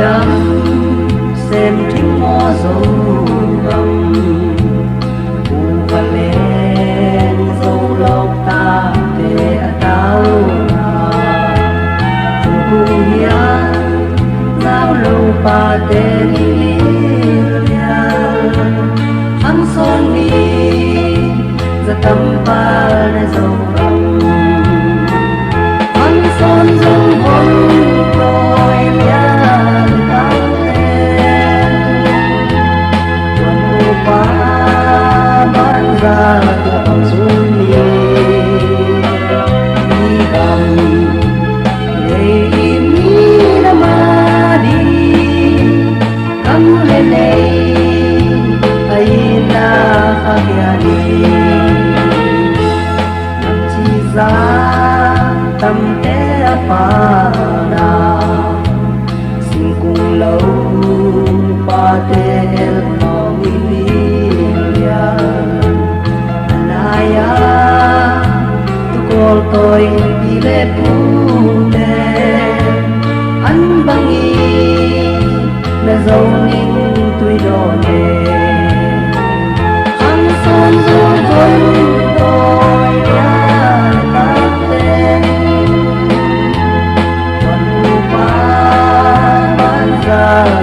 đắm xem thính mò dấu gầm u và lên dấu lộc ta để tao phù hiền giao lưu pa tên hăng son đi ra tâm pa để dấu gầm hăng son dấu gầm tâm té pa na xin cùng lâu pa te el no milia anaya tu kol tôi đi le pute an bangi na dấu ning tui do ne an son dấu tôi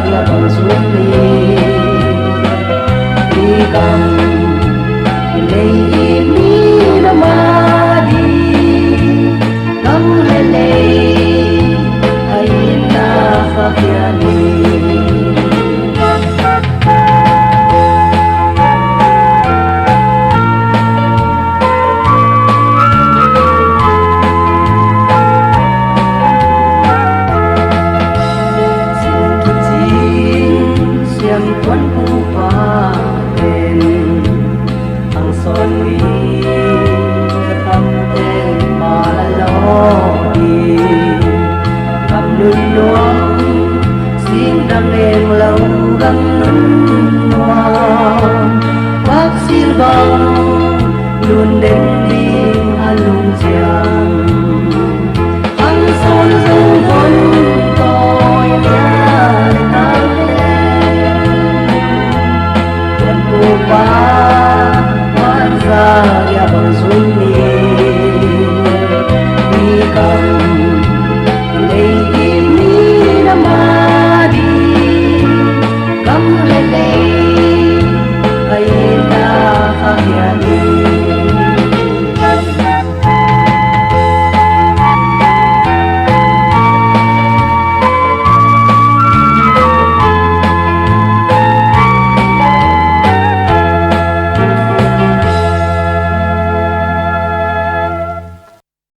dia bersumi di kami ilai ini namadi kam lele aina fakiani tuan pupa ten ang son wi thăm ten malalogi kam nun luang xin đăng em lâu găng nun hoa bác xin băng luôn đến đi halung chiang ang son